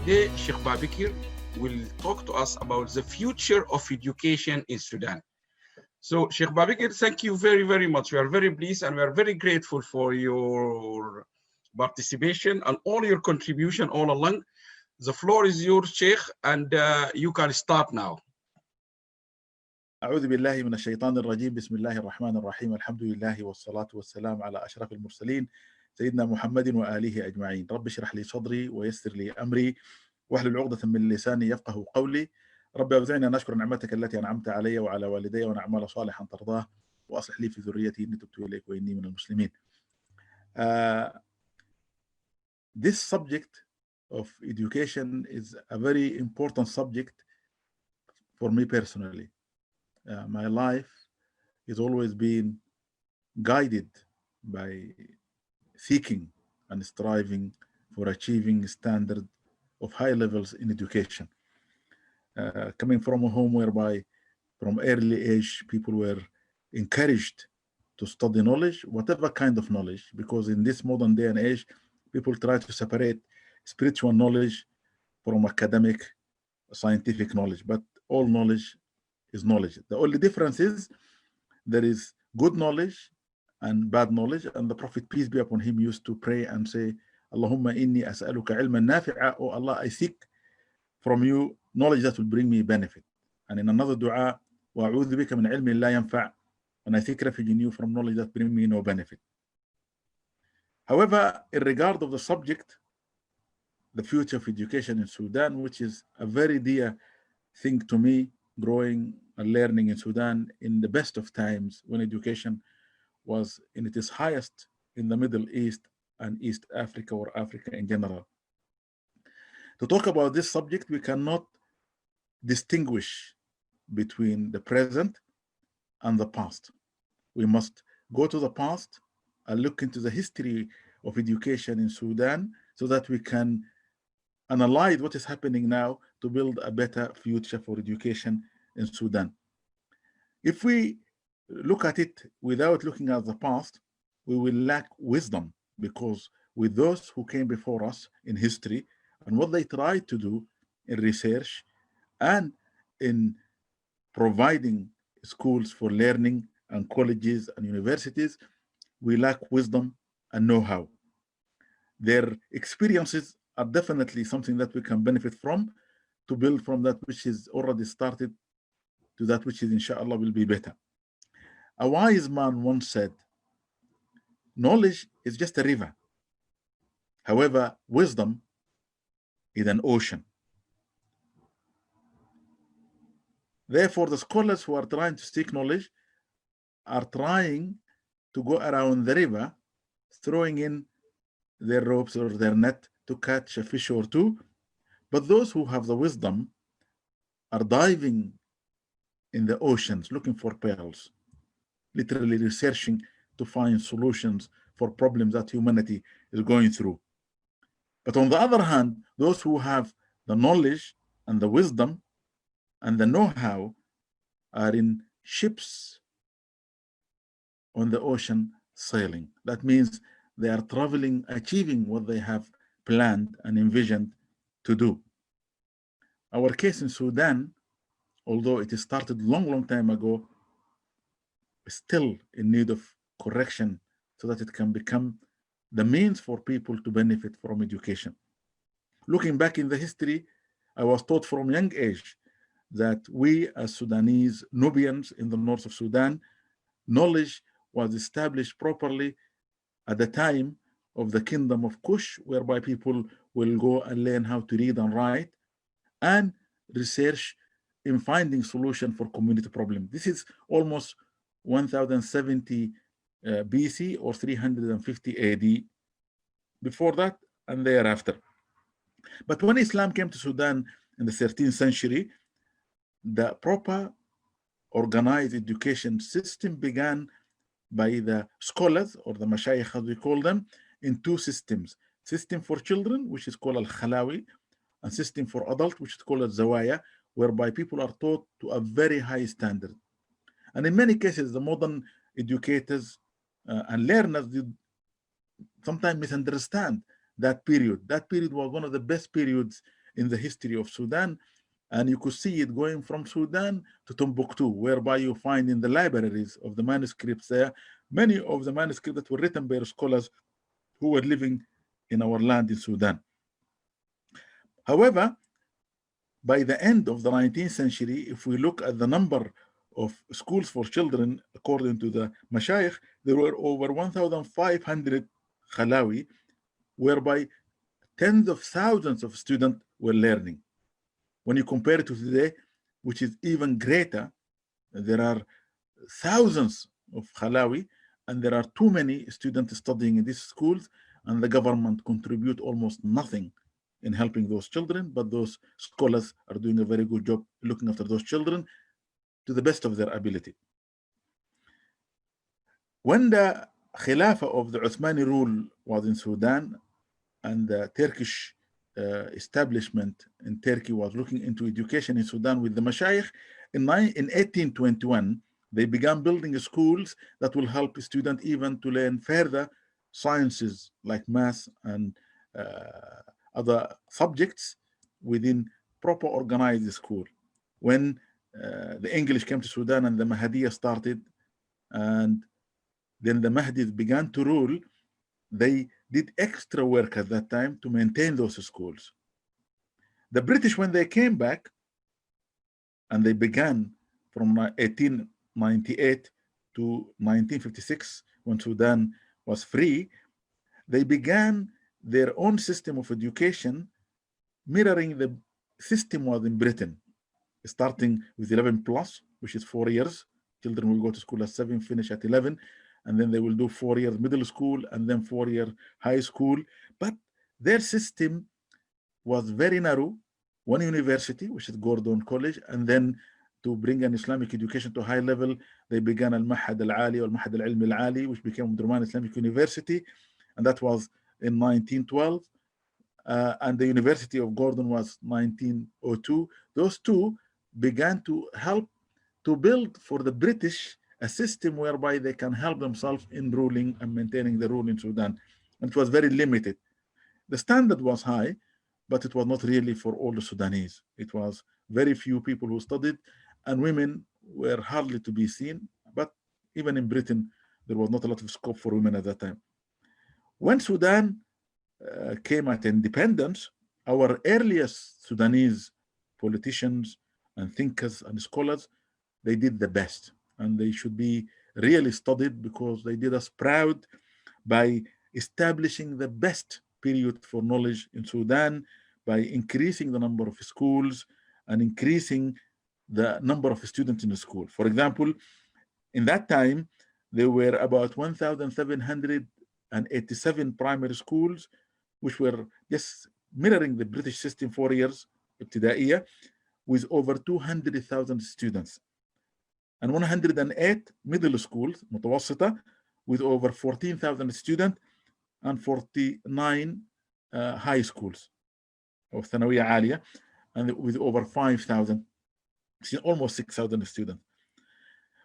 Today, Sheikh Babikir will talk to us about the future of education in Sudan. So, Sheikh Babikir, thank you very, very much. We are very pleased and we are very grateful for your participation and all your contribution all along. The floor is yours, Sheikh, and you can start now. أعوذ بالله من الشيطان الرجيم بسم الله الرحمن الرحيم الحمد لله والصلاة والسلام على أشرف المرسلين سيدنا محمد وآله أجمعين رب اشرح لي صدري ويسر لي أمري واحلل عقدة من لساني يفقه قولي رب أوزعني أن أشكر نعمتك التي أنعمت علي وعلى والدي وأن أعمل صالحا ترضاه وأصلح لي في ذريتي إني تبت إليك وإني من المسلمين. This subject of education is a very important subject for me personally. My life has always been guided by seeking and striving for achieving standard of high levels in education. Coming from a home whereby from early age people were encouraged to study knowledge, whatever kind of knowledge, because in this modern day and age, people try to separate spiritual knowledge from academic, scientific knowledge, but all knowledge is knowledge. The only difference is there is good knowledge and bad knowledge, and the Prophet, peace be upon him, used to pray and say, Allahumma inni as'aluka ilman nafi'a, oh Allah, I seek from you knowledge that will bring me benefit. And in another dua, wa'udhu bika min ilmin la yanfa', and I seek refuge in you from knowledge that bring me no benefit. However, in regard of the subject, the future of education in Sudan, which is a very dear thing to me, growing and learning in Sudan in the best of times when education was in its highest in the Middle East and East Africa or Africa in general. To talk about this subject, we cannot distinguish between the present and the past. We must go to the past and look into the history of education in Sudan so that we can analyze what is happening now to build a better future for education in Sudan. If we look at it without looking at the past, we will lack wisdom, because with those who came before us in history and what they tried to do in research and in providing schools for learning and colleges and universities, we lack wisdom and know-how. Their experiences are definitely something that we can benefit from to build from that which is already started to that which is, inshallah, will be better. A wise man once said, knowledge is just a river. However, wisdom is an ocean. Therefore, the scholars who are trying to seek knowledge are trying to go around the river, throwing in their ropes or their net to catch a fish or two. But those who have the wisdom are diving in the oceans looking for pearls, literally researching to find solutions for problems that humanity is going through. But on the other hand, those who have the knowledge and the wisdom and the know-how are in ships on the ocean sailing. That means they are traveling, achieving what they have planned and envisioned to do. Our case in Sudan, although it started long time ago, is still in need of correction so that it can become the means for people to benefit from education. Looking back in the history, I was taught from young age that we as Sudanese Nubians in the north of Sudan, knowledge was established properly at the time of the kingdom of Kush, whereby people will go and learn how to read and write and research in finding solution for community problem. This is almost 1070 BC or 350 AD, before that and thereafter. But when Islam came to Sudan in the 13th century, the proper organized education system began by the scholars, or the mashayikh as we call them, in two systems. System for children, which is called al-khalawi, and system for adult, which is called al-zawaya, whereby people are taught to a very high standard. And in many cases, the modern educators and learners did sometimes misunderstand that period. That period was one of the best periods in the history of Sudan. And you could see it going from Sudan to Timbuktu, whereby you find in the libraries of the manuscripts there, many of the manuscripts that were written by scholars who were living in our land in Sudan. However, by the end of the 19th century, if we look at the number of schools for children, according to the Mashayikh, there were over 1,500 khalawi, whereby tens of thousands of students were learning. When you compare it to today, which is even greater, there are thousands of khalawi, and there are too many students studying in these schools, and the government contribute almost nothing in helping those children, but those scholars are doing a very good job looking after those children to the best of their ability. When the Khilafah of the Uthmani rule was in Sudan, and the Turkish establishment in Turkey was looking into education in Sudan with the Mashayikh, in 1821, they began building schools that will help students even to learn further sciences like math and other subjects within proper organized school. When the English came to Sudan and the Mahdiya started, and then the Mahdis began to rule, they did extra work at that time to maintain those schools. The British, when they came back, and they began from 1898 to 1956, when Sudan was free, they began their own system of education mirroring the system was in Britain, starting with 11 plus, which is 4 years. Children will go to school at 7, finish at 11, and then they will do 4 years middle school and then 4-year high school. But their system was very narrow. One university, which is Gordon College, and then to bring an Islamic education to a high level, they began Al-Mahad Al-Ali or Mahad Al-Ilm Al-Ali, which became Umdurman Islamic University, and that was in 1912. And the University of Gordon was 1902. Those two began to help to build for the British a system whereby they can help themselves in ruling and maintaining the rule in Sudan. And it was very limited. The standard was high, but it was not really for all the Sudanese. It was very few people who studied, and women were hardly to be seen. But even in Britain, there was not a lot of scope for women at that time. When Sudan came at independence, our earliest Sudanese politicians and thinkers and scholars, they did the best, and they should be really studied because they did us proud by establishing the best period for knowledge in Sudan, by increasing the number of schools and increasing the number of students in the school. For example, in that time, there were about 1,787 primary schools, which were just mirroring the British system, 4 years, ibtidaiya, with over 200,000 students. And 108 middle schools, mutawassita, with over 14,000 students, and 49 high schools of Thanawiyya Aliyah, and with over 5,000, almost 6,000 students.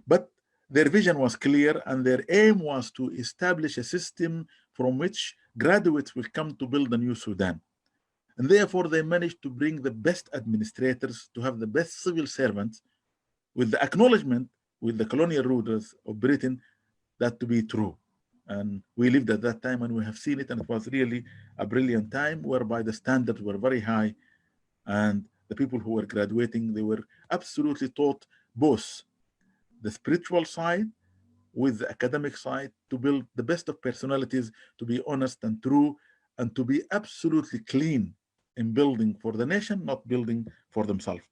But their vision was clear, and their aim was to establish a system from which graduates will come to build a new Sudan. And therefore, they managed to bring the best administrators, to have the best civil servants, with the acknowledgement with the colonial rulers of Britain that to be true. And we lived at that time, and we have seen it, and it was really a brilliant time whereby the standards were very high, and the people who were graduating, they were absolutely taught both the spiritual side with the academic side to build the best of personalities, to be honest and true, and to be absolutely clean in building for the nation, not building for themselves.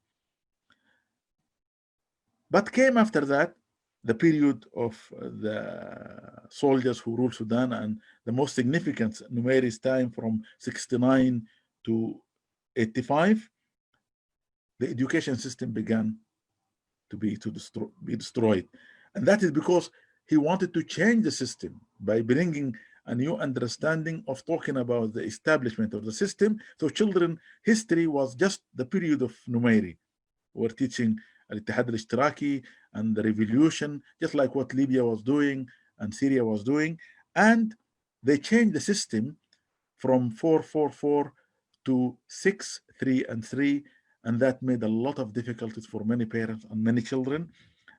But came after that the period of the soldiers who ruled Sudan, and the most significant Numeri's time from 69 to 85, the education system began to be destroyed. And that is because he wanted to change the system by bringing a new understanding of talking about the establishment of the system. So children, history was just the period of Numeri. We're teaching Al-Ittihad al-Ishtiraki and the revolution, just like what Libya was doing and Syria was doing. And they changed the system from 444 to to 6, 3, and 3, and that made a lot of difficulties for many parents and many children,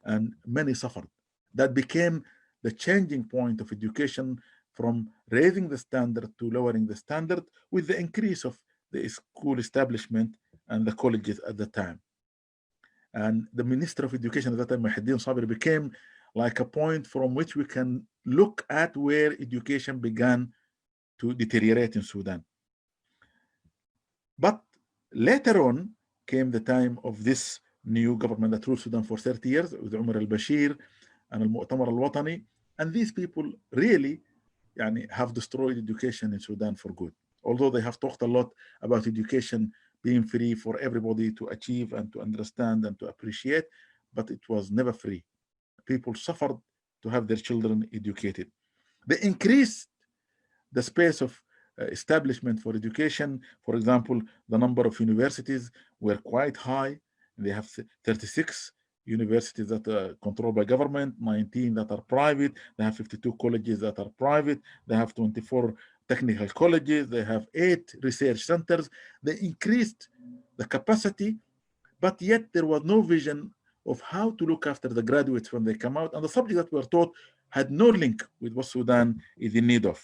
and many suffered. That became the changing point of education, from raising the standard to lowering the standard, with the increase of the school establishment and the colleges at the time. And the Minister of Education at that time, Muhyiddin Sabri, became like a point from which we can look at where education began to deteriorate in Sudan. But later on came the time of this new government that ruled Sudan for 30 years, with Umar al-Bashir and al-Mu'tamar al-Watani, and these people really have destroyed education in Sudan for good. Although they have talked a lot about education being free for everybody to achieve and to understand and to appreciate, but it was never free. People suffered to have their children educated. They increased the space of establishment for education. For example, the number of universities were quite high. They have 36 universities that are controlled by government, 19 that are private. They have 52 colleges that are private. They have 24 technical colleges. They have 8 research centers. They increased the capacity, but yet there was no vision of how to look after the graduates when they come out. And the subjects that were taught had no link with what Sudan is in need of.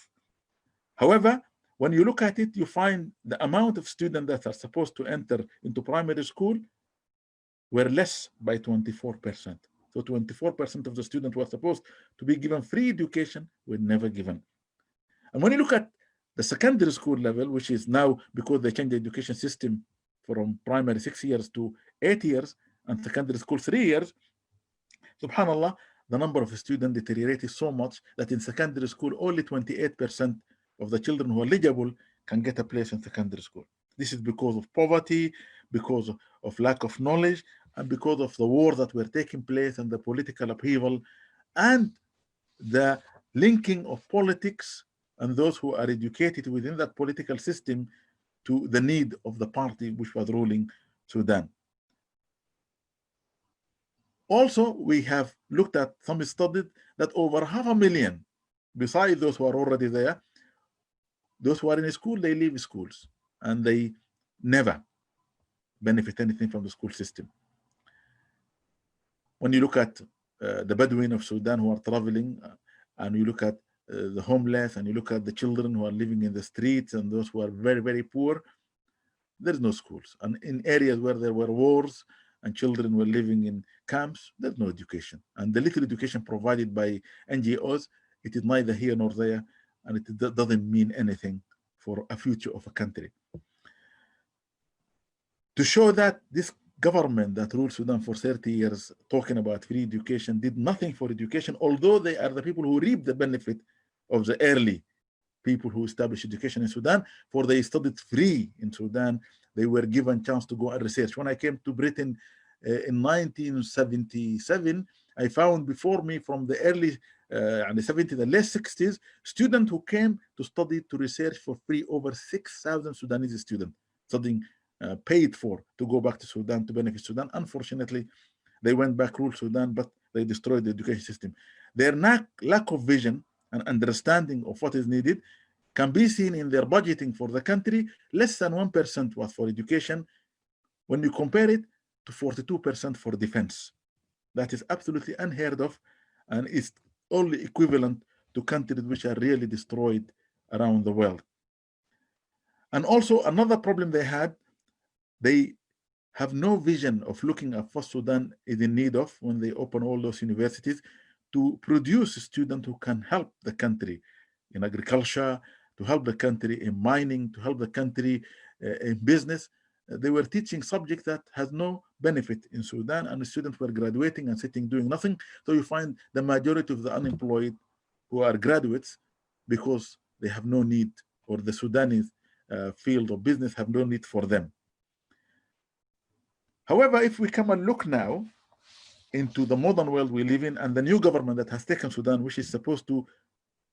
However, when you look at it, you find the amount of students that are supposed to enter into primary school were less by 24%. So 24% of the students who were supposed to be given free education were never given. And when you look at the secondary school level, which is now, because they changed the education system from primary 6 years to 8 years, and secondary school 3 years, subhanallah, the number of students deteriorated so much that in secondary school, only 28% of the children who are eligible can get a place in secondary school. This is because of poverty, because of lack of knowledge, and because of the war that were taking place and the political upheaval, and the linking of politics and those who are educated within that political system to the need of the party which was ruling Sudan. Also, we have looked at some studies that over 500,000, besides those who are already there, those who are in school, they leave schools and they never benefit anything from the school system. When you look at the Bedouin of Sudan who are traveling, and you look at the homeless, and you look at the children who are living in the streets, and those who are very, very poor, there's no schools. And in areas where there were wars and children were living in camps, there's no education. And the little education provided by NGOs, it is neither here nor there, and it doesn't mean anything for a future of a country. To show that this government that ruled Sudan for 30 years, talking about free education, did nothing for education, although they are the people who reap the benefit of the early people who established education in Sudan, for they studied free in Sudan. They were given chance to go and research. When I came to Britain in 1977, I found before me from the early the 70s and late 60s, students who came to study, to research for free, over 6,000 Sudanese students studying, paid for to go back to Sudan to benefit Sudan. Unfortunately, they went back, ruled Sudan, but they destroyed the education system. Their lack of vision and understanding of what is needed can be seen in their budgeting for the country. Less than 1% was for education when you compare it to 42% for defense. That is absolutely unheard of, and is only equivalent to countries which are really destroyed around the world. And also another problem they had, they have no vision of looking at what Sudan is in need of when they open all those universities, to produce students who can help the country in agriculture, to help the country in mining, to help the country in business. They were teaching subjects that has no benefit in Sudan, and the students were graduating and sitting doing nothing. So you find the majority of the unemployed who are graduates because they have no need, or the Sudanese field of business have no need for them. However, if we come and look now into the modern world we live in, and the new government that has taken Sudan, which is supposed to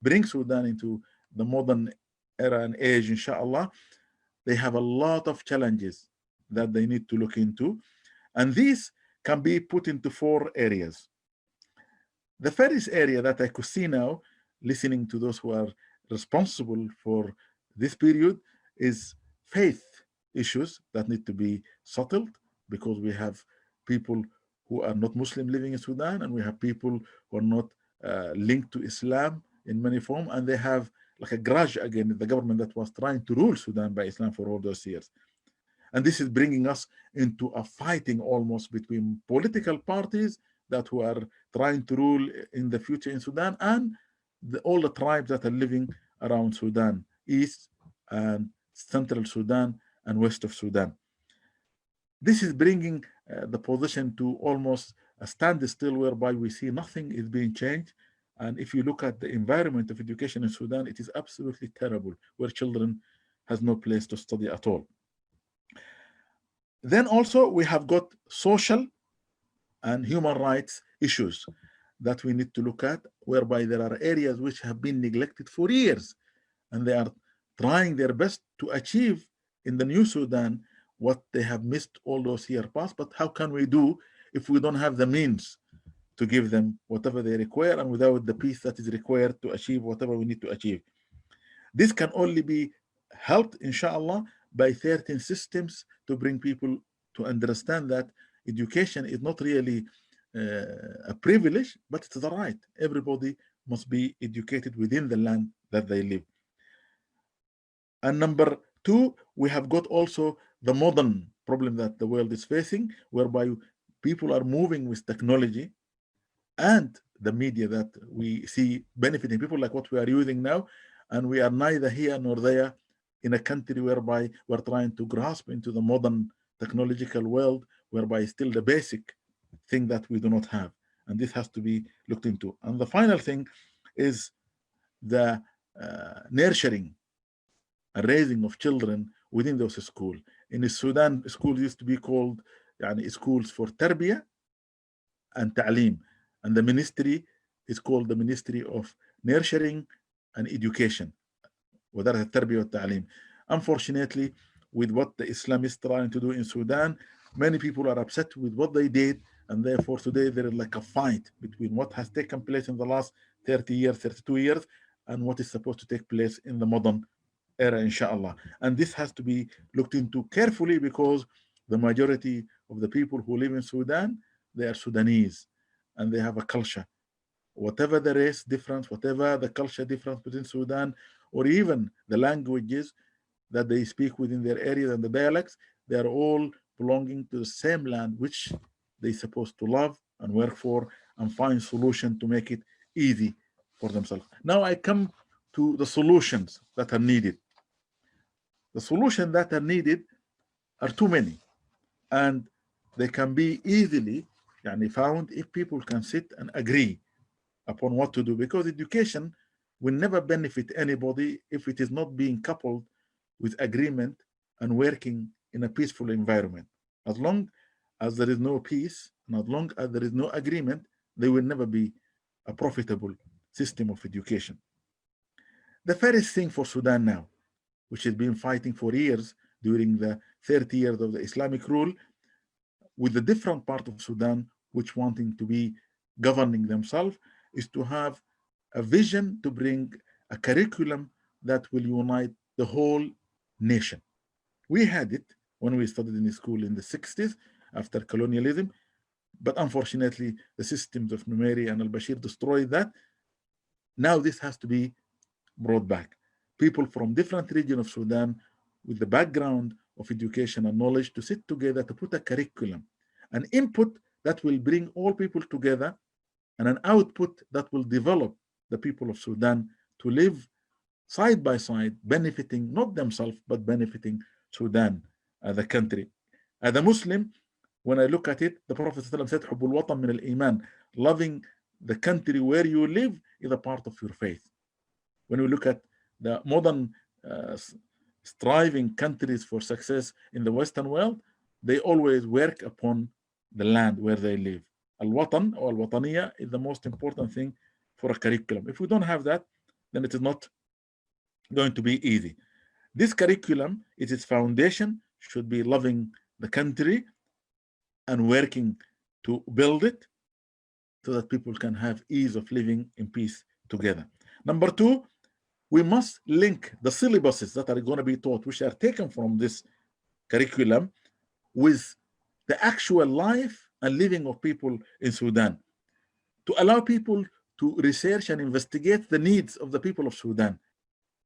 bring Sudan into the modern era and age, inshallah, they have a lot of challenges that they need to look into. And these can be put into 4 areas. The first area that I could see now, listening to those who are responsible for this period, is faith issues that need to be settled, because we have people who are not Muslim living in Sudan, and we have people who are not linked to Islam in many forms, and they have like a grudge against the government that was trying to rule Sudan by Islam for all those years. And this is bringing us into a fighting almost between political parties that who are trying to rule in the future in Sudan, and all the tribes that are living around Sudan, East and Central Sudan and West of Sudan. This is bringing the position to almost a standstill, whereby we see nothing is being changed. And if you look at the environment of education in Sudan, it is absolutely terrible, where children has no place to study at all. Then also we have got social and human rights issues that we need to look at, whereby there are areas which have been neglected for years, and they are trying their best to achieve in the new Sudan what they have missed all those years past. But how can we do if we don't have the means to give them whatever they require, and without the peace that is required to achieve whatever we need to achieve? This can only be helped, inshallah, by certain systems to bring people to understand that education is not really a privilege, but it's a right. Everybody must be educated within the land that they live. And number two, we have got also the modern problem that the world is facing, whereby people are moving with technology and the media that we see benefiting people, like what we are using now, and we are neither here nor there in a country whereby we're trying to grasp into the modern technological world, whereby it's still the basic thing that we do not have. And this has to be looked into. And the final thing is the nurturing and raising of children within those schools. In Sudan, schools used to be called schools for tarbiyah and ta'lim. And the ministry is called the Ministry of Nurturing and Education, whether it's tarbiyah or ta'lim. Unfortunately, with what the Islamists are trying to do in Sudan, many people are upset with what they did, and therefore today there is like a fight between what has taken place in the last 30 years, 32 years, and what is supposed to take place in the modern era, inshallah. And this has to be looked into carefully, because the majority of the people who live in Sudan, they are Sudanese, and they have a culture. Whatever the race difference, whatever the culture difference within Sudan, or even the languages that they speak within their areas and the dialects, they are all belonging to the same land, which they're supposed to love and work for and find solution to make it easy for themselves. Now I come to the solutions that are needed. The solutions that are needed are too many, and they can be easily found if people can sit and agree upon what to do, because education will never benefit anybody if it is not being coupled with agreement and working in a peaceful environment. As long as there is no peace, and as long as there is no agreement, there will never be a profitable system of education. The first thing for Sudan now, which has been fighting for years during the 30 years of the Islamic rule, with the different part of Sudan which wanting to be governing themselves, is to have a vision to bring a curriculum that will unite the whole nation. We had it when we studied in school in the 60s after colonialism, but unfortunately the systems of Numeri and al-Bashir destroyed that. Now this has to be brought back. People from different regions of Sudan with the background of education and knowledge to sit together to put a curriculum, an input that will bring all people together, and an output that will develop the people of Sudan to live side by side, benefiting not themselves, but benefiting Sudan as a country. As a Muslim, when I look at it, the Prophet ﷺ said, "Hubbul watan min al-iman," loving the country where you live is a part of your faith. When we look at the modern striving countries for success in the Western world, they always work upon the land where they live. Al-watan or al-wataniya is the most important thing for a curriculum. If we don't have that, then it is not going to be easy. This curriculum, its foundation should be loving the country and working to build it so that people can have ease of living in peace together. Number two, we must link the syllabuses that are going to be taught, which are taken from this curriculum with the actual life and living of people in Sudan, to allow people to research and investigate the needs of the people of Sudan.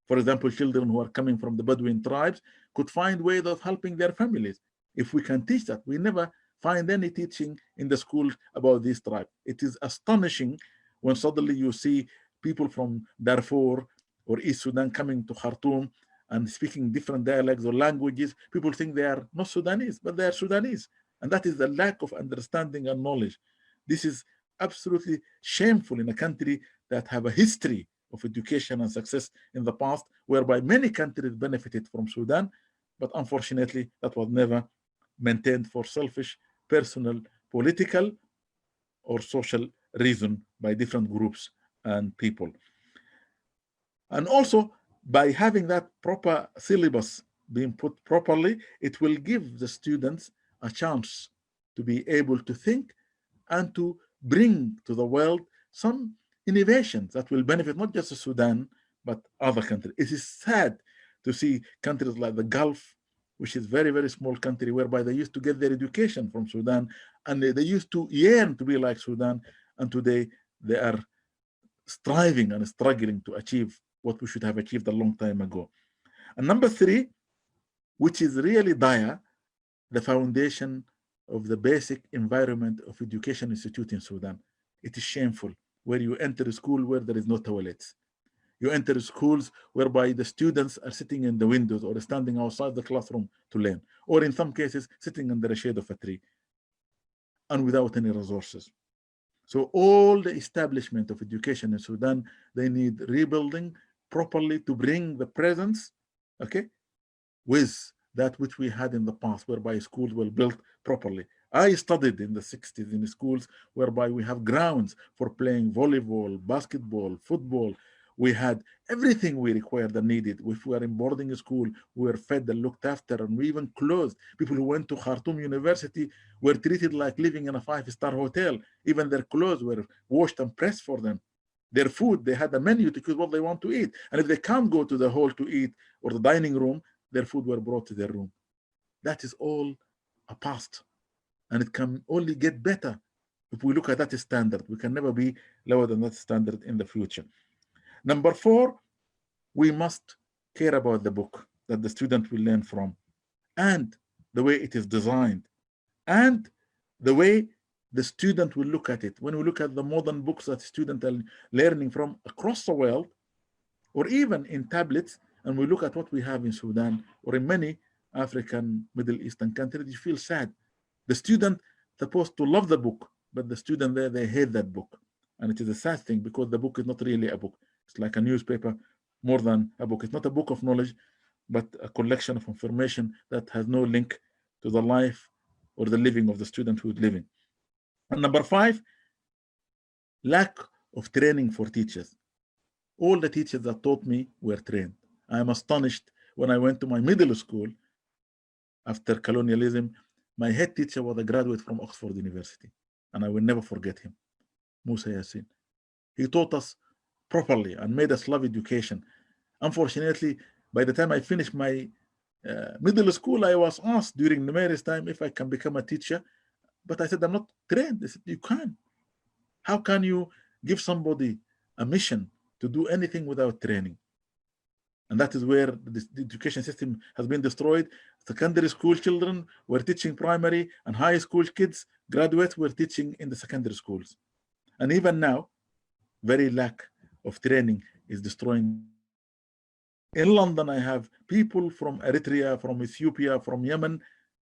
For example, children who are coming from the Bedouin tribes could find ways of helping their families. If we can teach that, we never find any teaching in the schools about this tribe. It is astonishing when suddenly you see people from Darfur or East Sudan coming to Khartoum and speaking different dialects or languages. People think they are not Sudanese, but they are Sudanese. And that is the lack of understanding and knowledge. This is absolutely shameful in a country that have a history of education and success in the past, whereby many countries benefited from Sudan, but unfortunately that was never maintained for selfish, personal, political, or social reason by different groups and people. And also, by having that proper syllabus being put properly, it will give the students a chance to be able to think and to bring to the world some innovations that will benefit not just Sudan, but other countries. It is sad to see countries like the Gulf, which is very, very small country, whereby they used to get their education from Sudan, and they used to yearn to be like Sudan, and today they are striving and struggling to achieve what we should have achieved a long time ago. And number three, which is really dire, the foundation of the basic environment of education institute in Sudan. It is shameful where you enter a school where there is no toilets. You enter schools whereby the students are sitting in the windows or standing outside the classroom to learn, or in some cases sitting under the shade of a tree and without any resources. So all the establishment of education in Sudan, they need rebuilding properly to bring the presence, okay, with that which we had in the past, whereby schools were built properly. I studied in the 60s in schools whereby we have grounds for playing volleyball, basketball, football. We had everything we required and needed. If we were in boarding school, we were fed and looked after, and we even clothed. People who went to Khartoum University were treated like living in a 5-star hotel. Even their clothes were washed and pressed for them. Their food, they had a menu to choose what they want to eat. And if they can't go to the hall to eat or the dining room, their food were brought to their room. That is all a past. And it can only get better if we look at that standard. We can never be lower than that standard in the future. Number four, we must care about the book that the student will learn from, and the way it is designed, and the way the student will look at it. When we look at the modern books that students are learning from across the world, or even in tablets, and we look at what we have in Sudan or in many African, Middle Eastern countries, you feel sad. The student supposed to love the book, but the student there, they hate that book. And it is a sad thing because the book is not really a book. It's like a newspaper more than a book. It's not a book of knowledge, but a collection of information that has no link to the life or the living of the student who is living. And number five, lack of training for teachers. All the teachers that taught me were trained. I am astonished when I went to my middle school after colonialism. My head teacher was a graduate from Oxford University, and I will never forget him, Musa Yassin. He taught us properly and made us love education. Unfortunately, by the time I finished my middle school, I was asked during numerous time if I can become a teacher, but I said, I'm not trained. They said, you can. How can you give somebody a mission to do anything without training? And that is where the education system has been destroyed. Secondary school children were teaching primary, and high school kids, graduates, were teaching in the secondary schools. And even now, very lack of training is destroying. In London, I have people from Eritrea, from Ethiopia, from Yemen,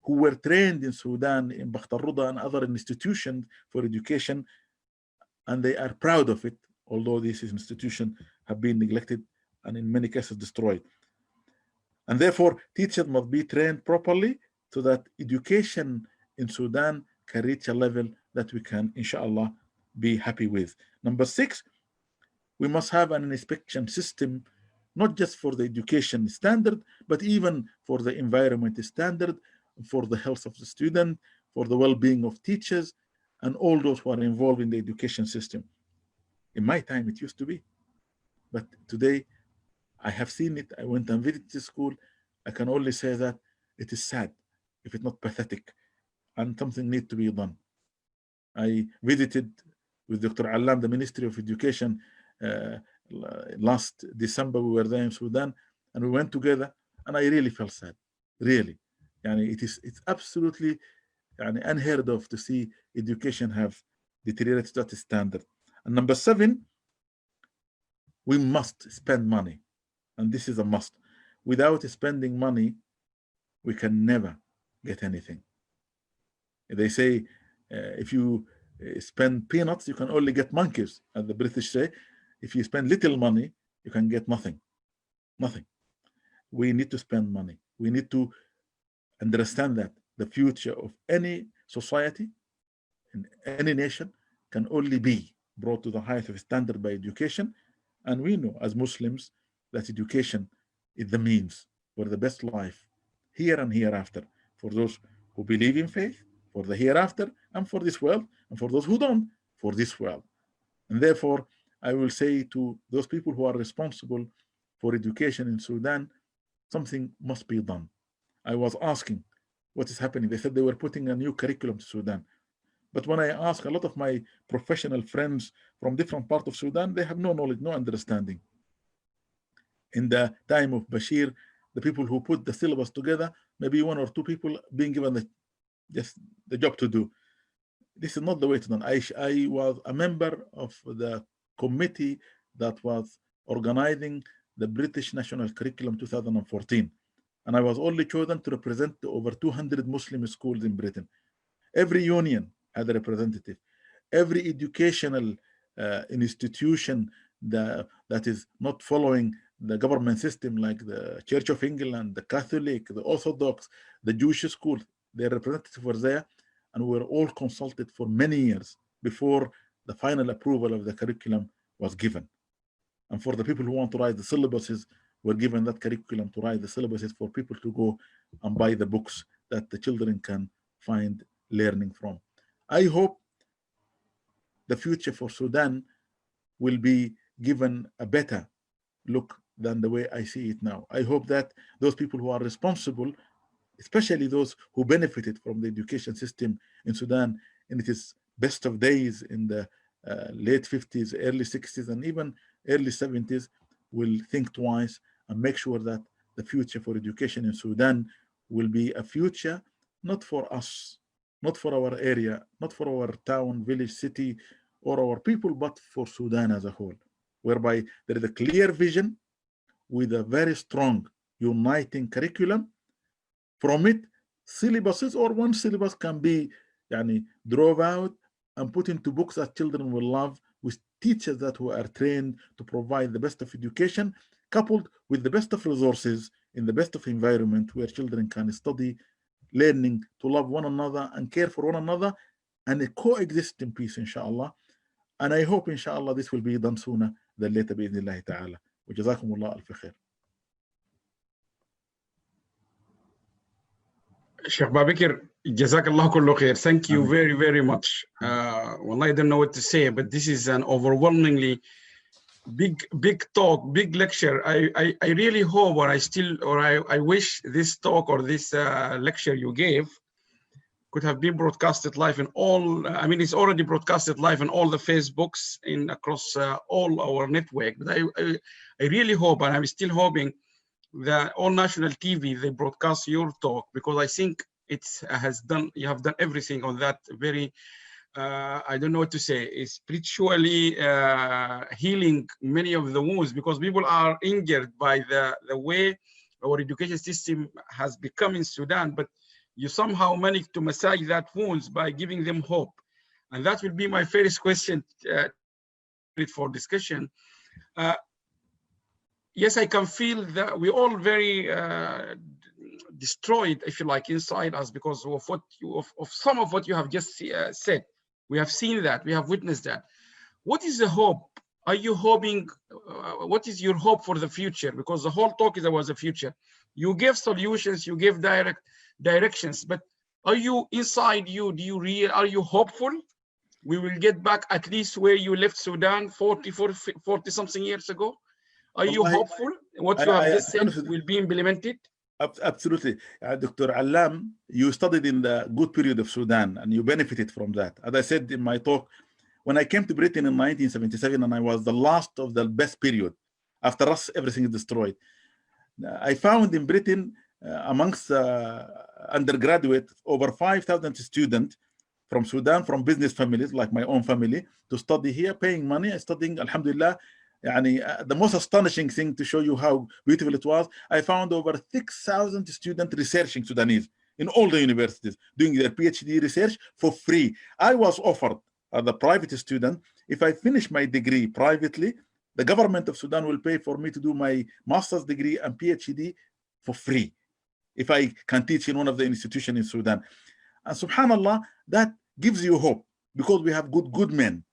who were trained in Sudan, in Bakhtarruda and other institutions for education, and they are proud of it, although these institutions have been neglected and in many cases destroyed. And therefore, teachers must be trained properly so that education in Sudan can reach a level that we can, inshallah, be happy with. Number six, we must have an inspection system, not just for the education standard, but even for the environment standard, for the health of the student, for the well-being of teachers, and all those who are involved in the education system. In my time, it used to be. But today, I have seen it. I went and visited the school. I can only say that it is sad if it's not pathetic, and something needs to be done. I visited with Dr. Allam, the Ministry of Education, last December. We were there in Sudan, and we went together, and I really felt sad. Really, it's absolutely unheard of to see education have deteriorated to that standard. And number 7, we must spend money, and this is a must. Without spending money, we can never get anything. They say if you spend peanuts, you can only get monkeys, as the British say. If you spend little money, you can get nothing. Nothing. We need to spend money. We need to understand that the future of any society in any nation can only be brought to the highest of standard by education. And we know as Muslims that education is the means for the best life here and hereafter, for those who believe in faith, for the hereafter, and for this world, and for those who don't, for this world. And therefore, I will say to those people who are responsible for education in Sudan, something must be done. I was asking what is happening. They said they were putting a new curriculum to Sudan. But when I ask a lot of my professional friends from different parts of Sudan, they have no knowledge, no understanding. In the time of Bashir, the people who put the syllabus together, maybe 1 or 2 people being given just the job to do. This is not the way to do it. I was a member of the committee that was organizing the British National Curriculum 2014. And I was only chosen to represent the over 200 Muslim schools in Britain. Every union had a representative. Every educational institution that is not following the government system, like the Church of England, the Catholic, the Orthodox, the Jewish schools, their representatives were there, and we were all consulted for many years before the final approval of the curriculum was given. And for the people who want to write the syllabuses, were given that curriculum to write the syllabuses for people to go and buy the books that the children can find learning from. I hope the future for Sudan will be given a better look than the way I see it now. I hope that those people who are responsible, especially those who benefited from the education system in Sudan in its best of days in the late 50s, early 60s, and even early 70s, will think twice and make sure that the future for education in Sudan will be a future not for us, not for our area, not for our town, village, city, or our people, but for Sudan as a whole, whereby there is a clear vision with a very strong uniting curriculum. From it, syllabuses or one syllabus can be drove out and put into books that children will love, with teachers that who are trained to provide the best of education, coupled with the best of resources in the best of environment where children can study, learning to love one another and care for one another, and coexist in peace, inshallah. And I hope, inshallah, this will be done sooner than later, bi'idhnillahi ta'ala. Wa jazakumullah alfi khair. Sheikh Babikir, Jazakallah kullu khair. Thank you very, very much. Well, I don't know what to say, but this is an overwhelmingly big talk, big lecture. I really hope, or I wish this talk or this lecture you gave could have been broadcasted live in all, it's already broadcasted live in all the Facebooks across all our network. But I really hope, and I'm still hoping, that all national TV, they broadcast your talk, because I think you have done everything on that very, I don't know what to say, spiritually healing many of the wounds, because people are injured by the way our education system has become in Sudan, but you somehow managed to massage that wounds by giving them hope. And that will be my first question for discussion. Yes, I can feel that we're all very destroyed, if you like, inside us because of some of what you have just said. We have seen that, we have witnessed that. What is the hope? Are you hoping, what is your hope for the future? Because the whole talk is about the future. You give solutions, you give directions, but are you inside you, are you hopeful we will get back at least where you left Sudan 40 something years ago? Are you hopeful what you have just said will be implemented? Absolutely. Dr. Alam, you studied in the good period of Sudan and you benefited from that. As I said in my talk, when I came to Britain in 1977, and I was the last of the best period, after us, everything is destroyed. I found in Britain, amongst undergraduates, over 5,000 students from Sudan, from business families like my own family, to study here, paying money, studying, alhamdulillah. The most astonishing thing to show you how beautiful it was, I found over 6,000 students researching Sudanese in all the universities, doing their PhD research for free. I was offered as a private student, if I finish my degree privately, the government of Sudan will pay for me to do my master's degree and PhD for free, if I can teach in one of the institutions in Sudan. And subhanallah, that gives you hope, because we have good men.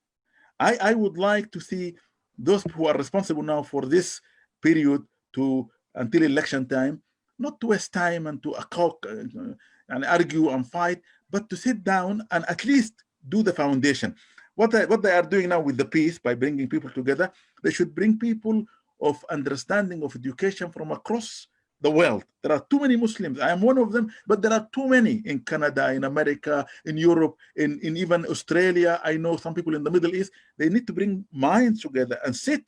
I would like to see those who are responsible now for this period until election time, not to waste time and to and argue and fight, but to sit down and at least do the foundation. What they are doing now with the peace, by bringing people together, they should bring people of understanding of education from across the world. There are too many Muslims. I am one of them, but there are too many in Canada, in America, in Europe, in even Australia. I know some people in the Middle East. They need to bring minds together and sit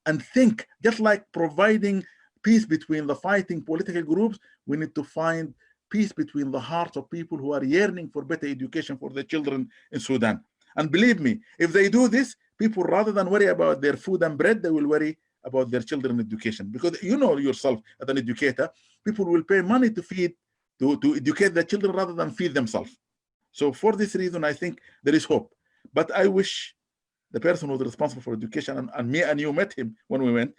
and think. Just like providing peace between the fighting political groups, we need to find peace between the hearts of people who are yearning for better education for their children in Sudan. And believe me, if they do this, people, rather than worry about their food and bread, they will worry about their children's education. Because you know yourself, as an educator, people will pay money to educate their children rather than feed themselves. So for this reason, I think there is hope. But I wish the person who was responsible for education, and me and you met him when we went,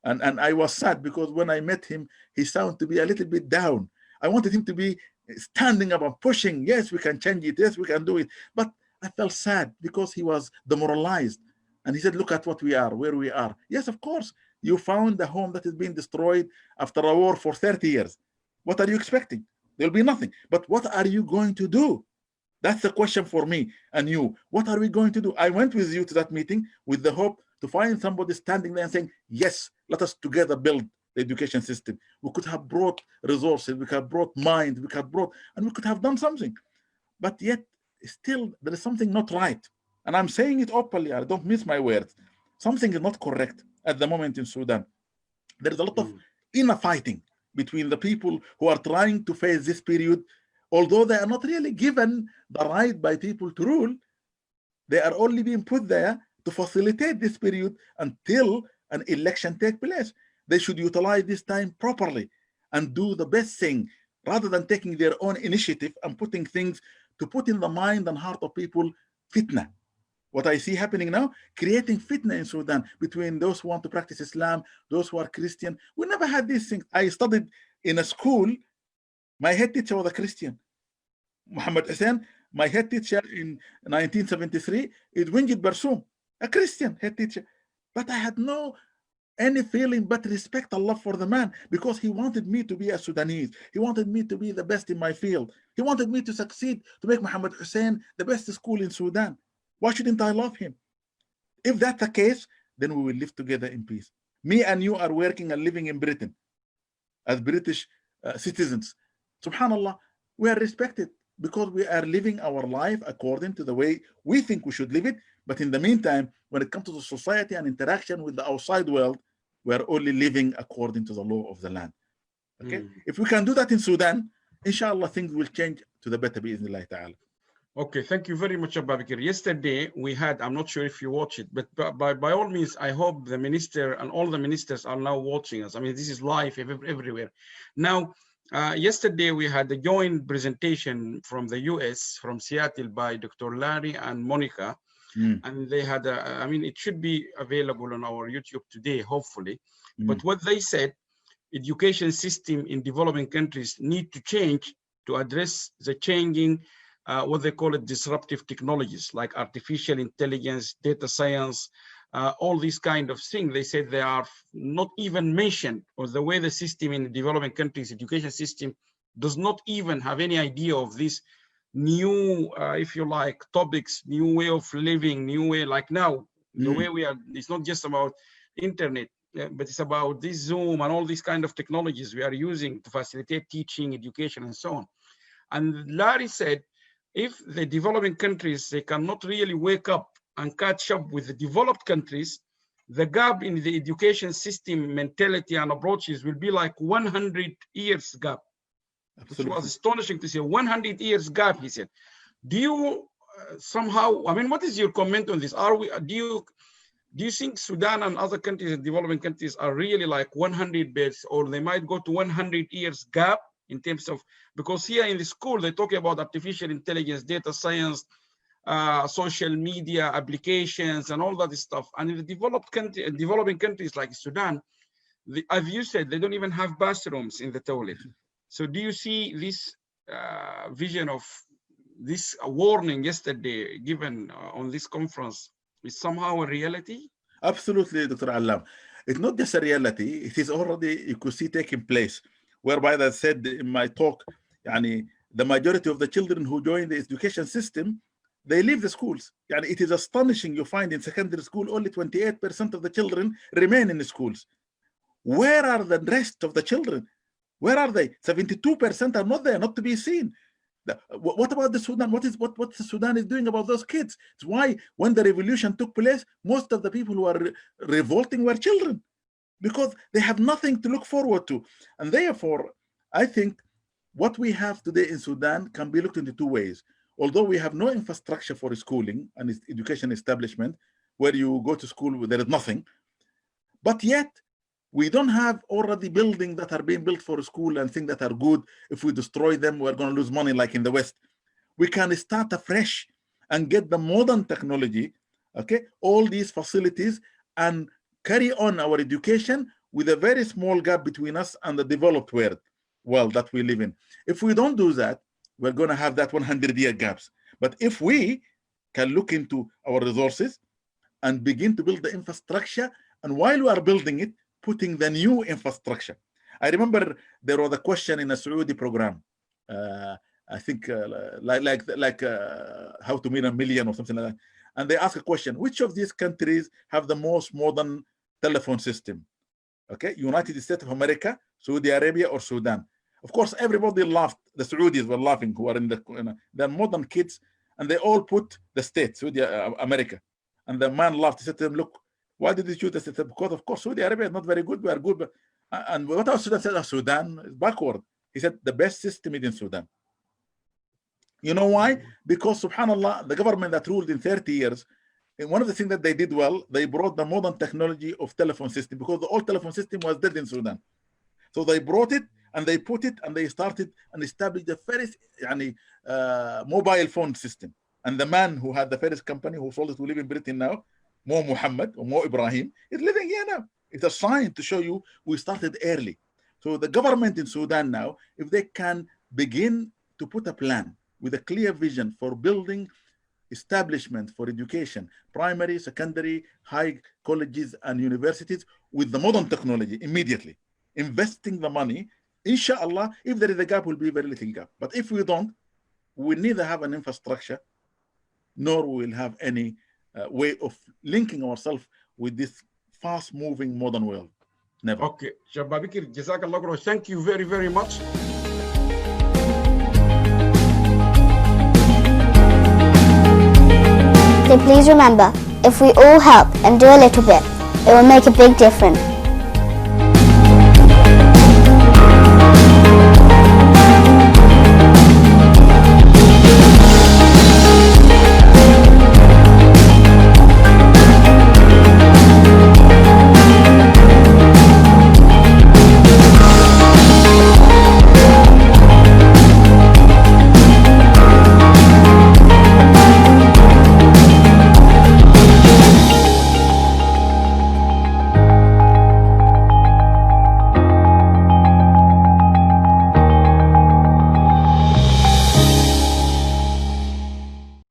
and I was sad, because when I met him, he sounded to be a little bit down. I wanted him to be standing up and pushing. Yes, we can change it. Yes, we can do it. But I felt sad because he was demoralized. And he said, look at what we are, where we are. Yes, of course, you found a home that is being destroyed after a war for 30 years. What are you expecting? There'll be nothing. But what are you going to do? That's the question for me and you. What are we going to do? I went with you to that meeting with the hope to find somebody standing there and saying, yes, let us together build the education system. We could have brought resources, we could have brought mind, we could have brought, and we could have done something. But yet, still, there is something not right. And I'm saying it openly, I don't miss my words. Something is not correct at the moment in Sudan. There is a lot of inner fighting between the people who are trying to face this period, although they are not really given the right by people to rule. They are only being put there to facilitate this period until an election takes place. They should utilize this time properly and do the best thing, rather than taking their own initiative and putting things to put in the mind and heart of people fitna. What I see happening now, creating fitna in Sudan between those who want to practice Islam, those who are Christian. We never had these things. I studied in a school, my head teacher was a Christian. Muhammad Hussein, my head teacher in 1973 is Winjid Barsoom, a Christian head teacher. But I had no any feeling but respect Allah for the man, because he wanted me to be a Sudanese. He wanted me to be the best in my field. He wanted me to succeed, to make Muhammad Hussein the best school in Sudan. Why shouldn't I love him? If that's the case, then we will live together in peace. Me and you are working and living in Britain as British citizens. Subhanallah, we are respected because we are living our life according to the way we think we should live it. But in the meantime, when it comes to the society and interaction with the outside world, we are only living according to the law of the land. Okay? If we can do that in Sudan, inshallah, things will change to the better, bi'idhnillah ta'ala. Okay, thank you very much, Babikir. Yesterday we had, I'm not sure if you watch it, but by all means, I hope the minister and all the ministers are now watching us. I mean, this is live everywhere. Now, yesterday we had a joint presentation from the US, from Seattle, by Dr. Larry and Monica. And they had, I mean, it should be available on our YouTube today, hopefully. But what they said, education system in developing countries need to change to address the changing what they call it disruptive technologies like artificial intelligence, data science, all these kind of things. They said they are not even mentioned, or the way the system in developing countries, education system, does not even have any idea of this new, if you like, topics, new way of living, new way, like now, the way we are, it's not just about internet. but it's about this Zoom and all these kind of technologies we are using to facilitate teaching, education, and so on. And Larry said, if the developing countries, they cannot really wake up and catch up with the developed countries, the gap in the education system mentality and approaches will be like 100 years gap. Absolutely. Which was astonishing to see. 100 years gap, he said. Do you somehow, I mean, what is your comment on this? Do you think Sudan and other countries and developing countries are really like 100 years, or they might go to 100 years gap in terms of, because here in the school, they talk about artificial intelligence, data science, social media applications and all that stuff. And in the developing countries like Sudan, as you said, they don't even have bathrooms in the toilet. So do you see this vision of this warning yesterday given on this conference is somehow a reality? Absolutely, Dr. Alam. It's not just a reality, it is already, you could see, taking place. Whereby I said in my talk, the majority of the children who join the education system, they leave the schools. It is astonishing. You find in secondary school, only 28% of the children remain in the schools. Where are the rest of the children? Where are they? 72% are not there, not to be seen. What about the Sudan? What the Sudan is doing about those kids? It's why when the revolution took place, most of the people who are revolting were children, because they have nothing to look forward to. And therefore, I think what we have today in Sudan can be looked into two ways. Although we have no infrastructure for schooling and education establishment, where you go to school, there is nothing. But yet, we don't have already buildings that are being built for school and things that are good. If we destroy them, we're going to lose money like in the West. We can start afresh and get the modern technology, okay, all these facilities, and carry on our education with a very small gap between us and the developed world that we live in. If we don't do that, we're going to have that 100-year gaps. But if we can look into our resources and begin to build the infrastructure, and while we are building it, putting the new infrastructure. I remember there was a question in a Saudi program, I think like how to win a million or something like that. And they asked a question, which of these countries have the most modern telephone system? Okay, United States of America, Saudi Arabia, or Sudan? Of course, everybody laughed. The Saudis were laughing, who are in they're modern kids, and they all put the state, Saudi America. And the man laughed. He said to them, look, why did you choose this? He said, because of course Saudi Arabia is not very good. We are good. And what else Sudan said? Sudan is backward. He said the best system is in Sudan. You know why? Because subhanAllah, the government that ruled in 30 years, and one of the things that they did well, they brought the modern technology of telephone system, because the old telephone system was dead in Sudan. So they brought it and they put it and they started and established the first mobile phone system. And the man who had the first company who sold it, who live in Britain now, Mo Muhammad or Mo Ibrahim, is living here now. It's a sign to show you we started early. So the government in Sudan now, if they can begin to put a plan with a clear vision for building establishment for education, primary, secondary, high colleges and universities with the modern technology immediately, investing the money, inshallah, if there is a gap, will be very little gap. But if we don't, we neither have an infrastructure, nor will have any way of linking ourselves with this fast-moving modern world. Never. Okay, Sheikh Babikir, Jazakallah khairan. Thank you very, very much. So please remember, if we all help and do a little bit, it will make a big difference.